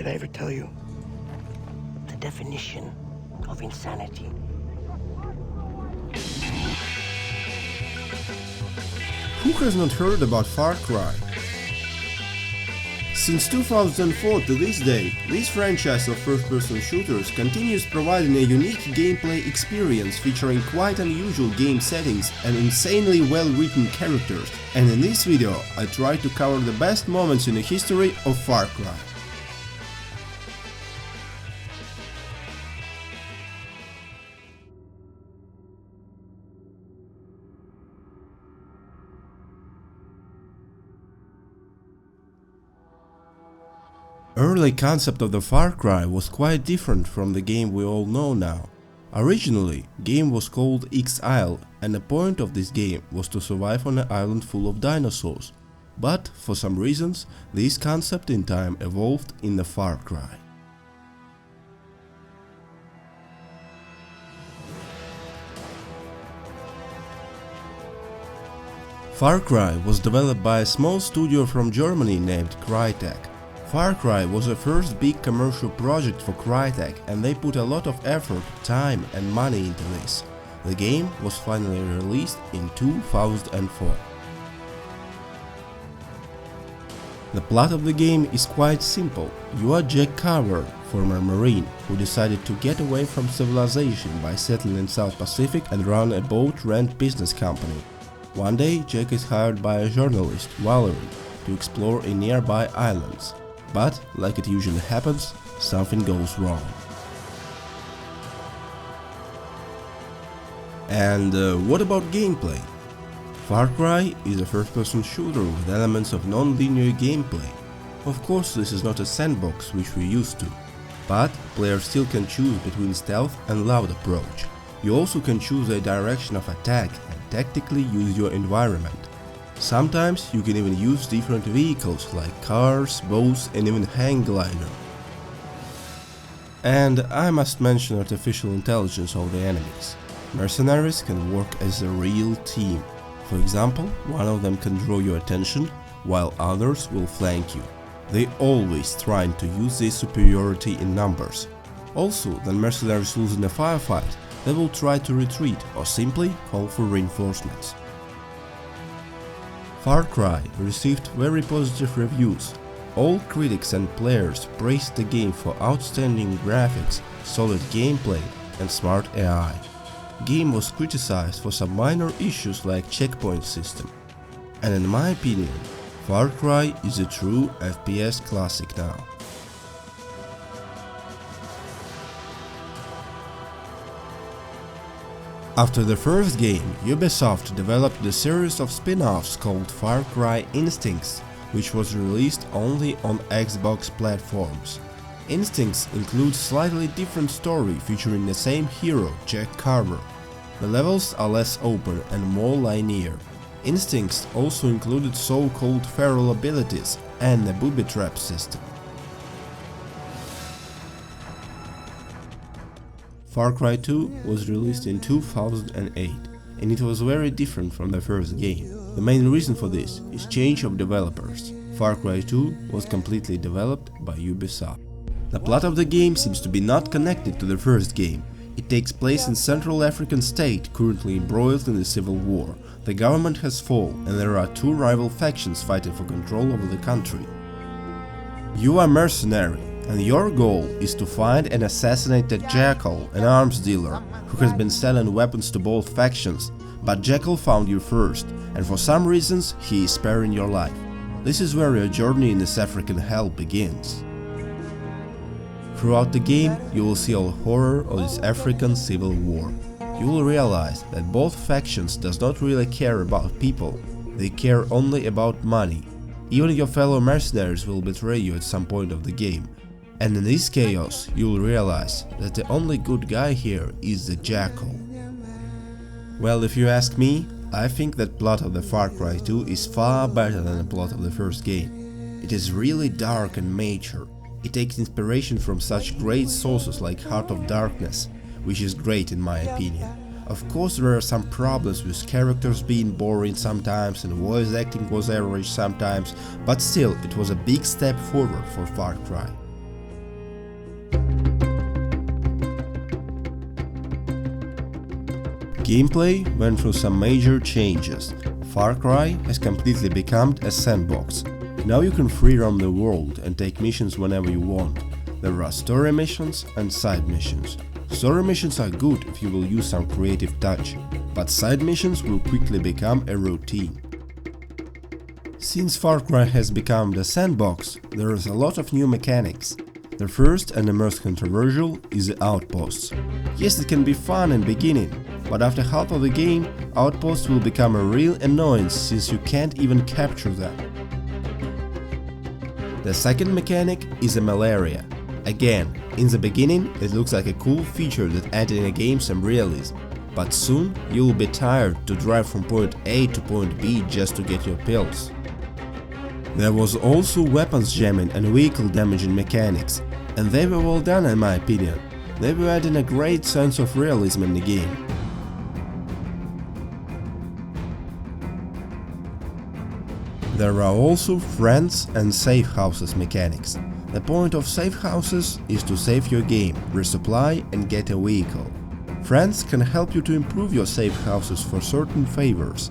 I ever tell you? The definition of insanity. Who has not heard about Far Cry? Since 2004 to this day, this franchise of first-person shooters continues providing a unique gameplay experience featuring quite unusual game settings and insanely well-written characters, and in this video I try to cover the best moments in the history of Far Cry. Early concept of the Far Cry was quite different from the game we all know now. Originally, game was called X-Isle, and the point of this game was to survive on an island full of dinosaurs. But for some reasons, this concept in time evolved in the Far Cry. Far Cry was developed by a small studio from Germany named Crytek. Far Cry was the first big commercial project for Crytek, and they put a lot of effort, time and money into this. The game was finally released in 2004. The plot of the game is quite simple. You are Jack Carver, former Marine, who decided to get away from civilization by settling in South Pacific and run a boat rent business company. One day Jack is hired by a journalist, Valerie, to explore in nearby islands. But, like it usually happens, something goes wrong. And what about gameplay? Far Cry is a first-person shooter with elements of non-linear gameplay. Of course, this is not a sandbox which we're used to, but players still can choose between stealth and loud approach. You also can choose a direction of attack and tactically use your environment. Sometimes you can even use different vehicles like cars, boats and even hang glider. And I must mention artificial intelligence of the enemies. Mercenaries can work as a real team. For example, one of them can draw your attention, while others will flank you. They always trying to use their superiority in numbers. Also, when mercenaries lose in a firefight, they will try to retreat or simply call for reinforcements. Far Cry received very positive reviews. All critics and players praised the game for outstanding graphics, solid gameplay and smart AI. Game was criticized for some minor issues like checkpoint system. And in my opinion, Far Cry is a true FPS classic now. After the first game, Ubisoft developed the series of spin-offs called Far Cry Instincts, which was released only on Xbox platforms. Instincts includes slightly different story featuring the same hero, Jack Carver. The levels are less open and more linear. Instincts also included so-called feral abilities and a booby trap system. Far Cry 2 was released in 2008, and it was very different from the first game. The main reason for this is change of developers. Far Cry 2 was completely developed by Ubisoft. The plot of the game seems to be not connected to the first game. It takes place in Central African state currently embroiled in the civil war. The government has fallen and there are two rival factions fighting for control over the country. You are a mercenary, and your goal is to find and assassinate the Jackal, an arms dealer, who has been selling weapons to both factions, but Jackal found you first, and for some reasons he is sparing your life. This is where your journey in this African hell begins. Throughout the game, you will see all horror of this African civil war. You will realize that both factions does not really care about people, they care only about money. Even your fellow mercenaries will betray you at some point of the game. And in this chaos, you will realize that the only good guy here is the Jackal. Well, if you ask me, I think that plot of the Far Cry 2 is far better than the plot of the first game. It is really dark and mature. It takes inspiration from such great sources like Heart of Darkness, which is great in my opinion. Of course there are some problems with characters being boring sometimes and voice acting was average sometimes, but still it was a big step forward for Far Cry. Gameplay went through some major changes. Far Cry has completely become a sandbox. Now you can free roam the world and take missions whenever you want. There are story missions and side missions. Story missions are good if you will use some creative touch, but side missions will quickly become a routine. Since Far Cry has become the sandbox, there is a lot of new mechanics. The first and the most controversial is the outposts. Yes, it can be fun in the beginning, but after half of the game, outposts will become a real annoyance since you can't even capture them. The second mechanic is the malaria. Again, in the beginning it looks like a cool feature that added in a game some realism, but soon you will be tired to drive from point A to point B just to get your pills. There was also weapons jamming and vehicle damaging mechanics, and they were well done in my opinion. They were adding a great sense of realism in the game. There are also friends and safe houses mechanics. The point of safe houses is to save your game, resupply and get a vehicle. Friends can help you to improve your safe houses for certain favors.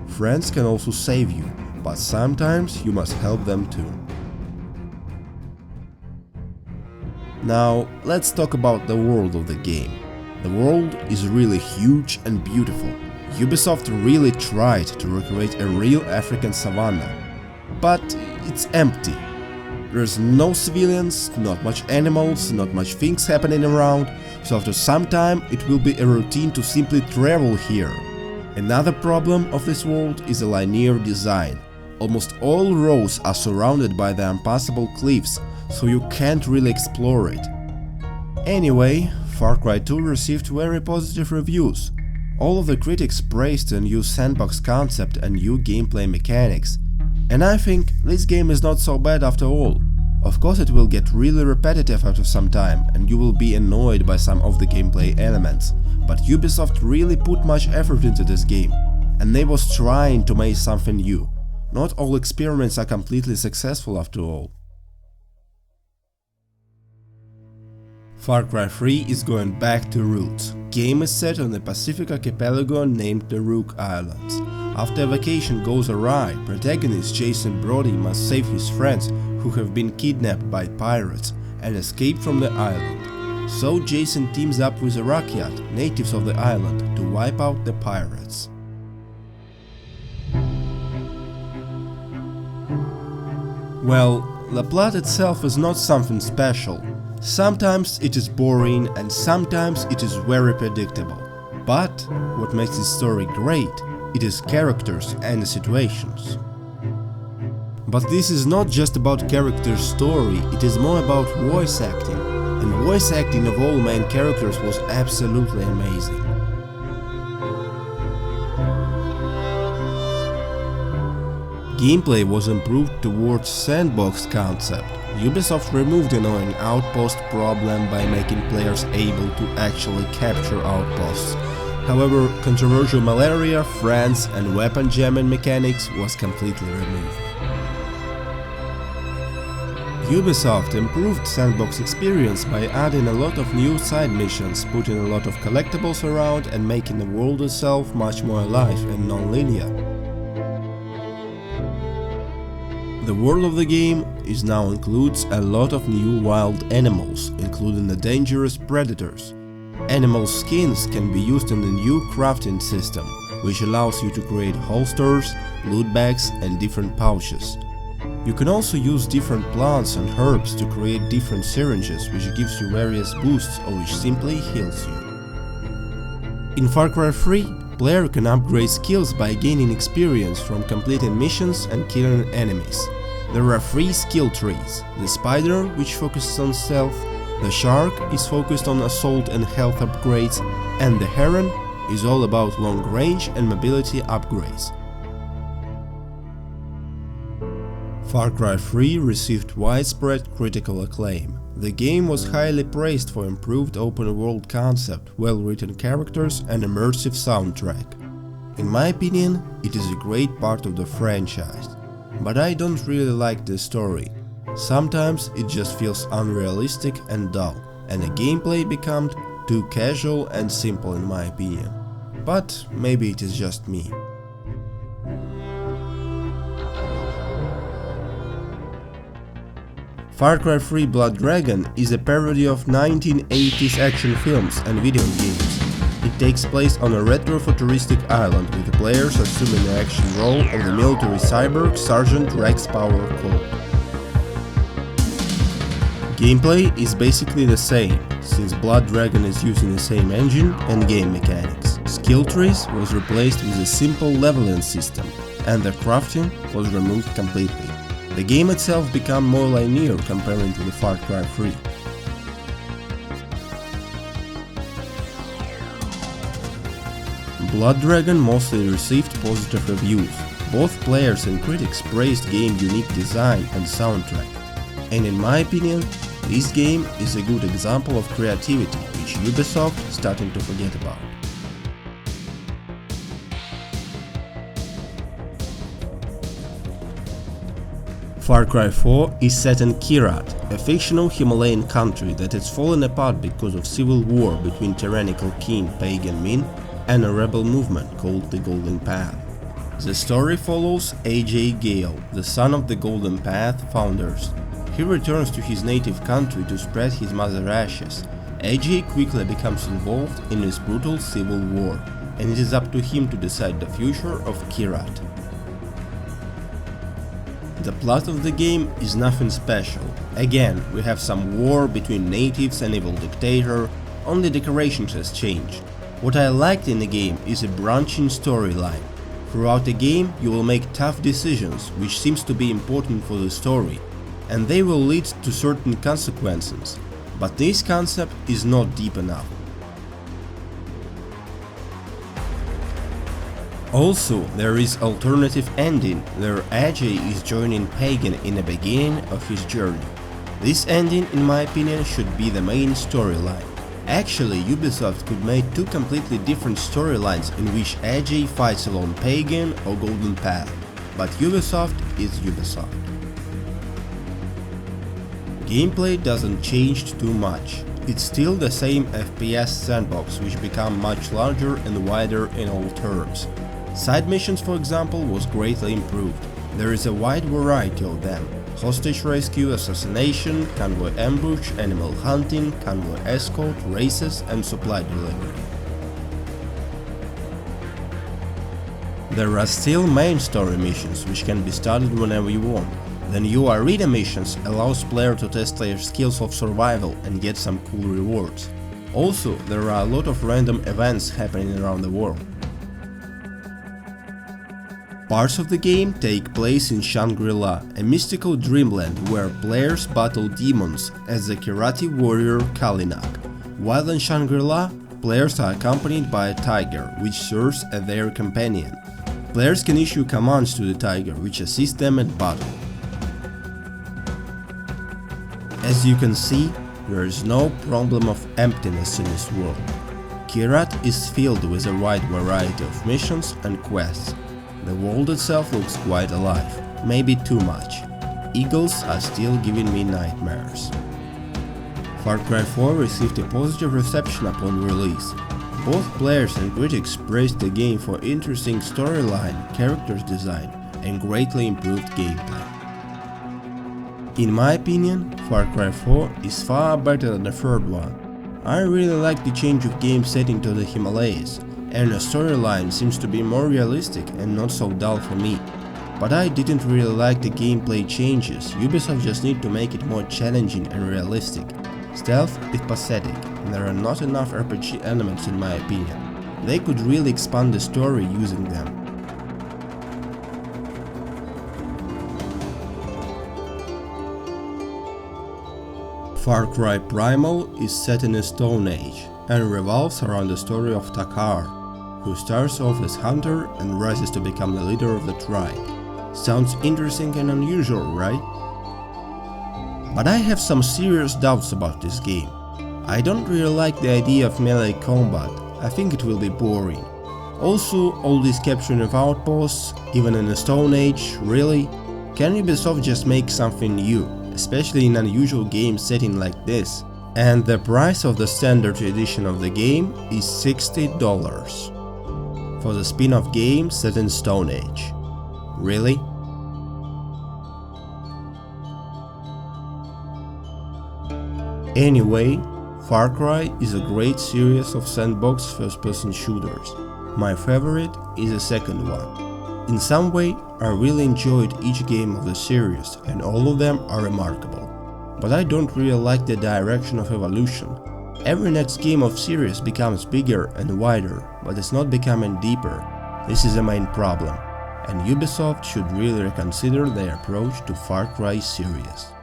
Friends can also save you, but sometimes you must help them too. Now let's talk about the world of the game. The world is really huge and beautiful. Ubisoft really tried to recreate a real African savanna, but it's empty. There's no civilians, not much animals, not much things happening around, so after some time it will be a routine to simply travel here. Another problem of this world is a linear design. Almost all roads are surrounded by the impassable cliffs, so you can't really explore it. Anyway, Far Cry 2 received very positive reviews. All of the critics praised the new sandbox concept and new gameplay mechanics. And I think this game is not so bad after all. Of course it will get really repetitive after some time and you will be annoyed by some of the gameplay elements, but Ubisoft really put much effort into this game, and they was trying to make something new. Not all experiments are completely successful after all. Far Cry 3 is going back to roots. Game is set on the Pacific archipelago named the Rook Islands. After a vacation goes awry, protagonist Jason Brody must save his friends who have been kidnapped by pirates and escape from the island. So Jason teams up with the Rakyat, natives of the island, to wipe out the pirates. Well, the plot itself is not something special. Sometimes it is boring and sometimes it is very predictable. But what makes this story great, it is characters and the situations. But this is not just about character story, it is more about voice acting. And voice acting of all main characters was absolutely amazing. Gameplay was improved towards sandbox concept. Ubisoft removed the annoying outpost problem by making players able to actually capture outposts. However, controversial malaria, friends and weapon jamming mechanics was completely removed. Ubisoft improved sandbox experience by adding a lot of new side missions, putting a lot of collectibles around and making the world itself much more alive and non-linear. The world of the game now includes a lot of new wild animals, including the dangerous predators. Animal skins can be used in the new crafting system, which allows you to create holsters, loot bags and different pouches. You can also use different plants and herbs to create different syringes, which gives you various boosts or which simply heals you. In Far Cry 3, player can upgrade skills by gaining experience from completing missions and killing enemies. There are 3 skill trees: the spider, which focuses on stealth, the shark is focused on assault and health upgrades, and the heron is all about long range and mobility upgrades. Far Cry 3 received widespread critical acclaim. The game was highly praised for improved open-world concept, well-written characters and immersive soundtrack. In my opinion, it is a great part of the franchise. But I don't really like the story. Sometimes it just feels unrealistic and dull, and the gameplay becomes too casual and simple in my opinion. but maybe it is just me. Far Cry 3 Blood Dragon is a parody of 1980s action films and video games. It takes place on a retro-futuristic island with the players assuming the action role of the military cyborg Sergeant Rex Power Cole. Gameplay is basically the same, since Blood Dragon is using the same engine and game mechanics. Skill trees was replaced with a simple leveling system, and the crafting was removed completely. The game itself became more linear comparing to the Far Cry 3. Blood Dragon mostly received positive reviews. Both players and critics praised game's unique design and soundtrack. And in my opinion, this game is a good example of creativity which Ubisoft starting to forget about. Far Cry 4 is set in Kyrat, a fictional Himalayan country that has fallen apart because of civil war between tyrannical king Pagan Min and a rebel movement called the Golden Path. The story follows AJ Gale, the son of the Golden Path founders. He returns to his native country to spread his mother's ashes. AJ quickly becomes involved in this brutal civil war, and it is up to him to decide the future of Kyrat. The plot of the game is nothing special. Again, we have some war between natives and evil dictator, only decorations has changed. What I liked in the game is a branching storyline. Throughout the game you will make tough decisions, which seems to be important for the story, and they will lead to certain consequences, but this concept is not deep enough. Also, there is alternative ending, where AJ is joining Pagan in the beginning of his journey. This ending, in my opinion, should be the main storyline. Actually, Ubisoft could make two completely different storylines in which AJ fights alone Pagan or Golden Path, but Ubisoft is Ubisoft. Gameplay doesn't change too much. It's still the same FPS sandbox, which become much larger and wider in all terms. Side missions, for example, was greatly improved. There is a wide variety of them: hostage rescue, assassination, convoy ambush, animal hunting, convoy escort, races and supply delivery. There are still main story missions, which can be started whenever you want. The new arena missions allows players to test their skills of survival and get some cool rewards. Also, there are a lot of random events happening around the world. Parts of the game take place in Shangri-La, a mystical dreamland where players battle demons as the Kirati warrior Kalinak. While in Shangri-La, players are accompanied by a tiger, which serves as their companion. Players can issue commands to the tiger, which assist them at battle. As you can see, there is no problem of emptiness in this world. Kyrat is filled with a wide variety of missions and quests. The world itself looks quite alive, maybe too much. Eagles are still giving me nightmares. Far Cry 4 received a positive reception upon release. Both players and critics praised the game for interesting storyline, characters design, and greatly improved gameplay. In my opinion, Far Cry 4 is far better than the third one. I really like the change of game setting to the Himalayas, and the storyline seems to be more realistic and not so dull for me. But I didn't really like the gameplay changes. Ubisoft just need to make it more challenging and realistic. Stealth is pathetic, and there are not enough RPG elements in my opinion. They could really expand the story using them. Far Cry Primal is set in a Stone Age and revolves around the story of Takar, who starts off as hunter and rises to become the leader of the tribe. Sounds interesting and unusual, right? But I have some serious doubts about this game. I don't really like the idea of melee combat. I think it will be boring. Also, all this capturing of outposts, even in a Stone Age, really? Can Ubisoft just make something new, especially in an unusual game setting like this? And the price of the standard edition of the game is $60. for the spin-off game set in Stone Age. Really? Anyway, Far Cry is a great series of sandbox first-person shooters. My favorite is the second one. In some way, I really enjoyed each game of the series and all of them are remarkable. But I don't really like the direction of evolution. Every next game of series becomes bigger and wider, but it's not becoming deeper. This is the main problem, and Ubisoft should really reconsider their approach to Far Cry series.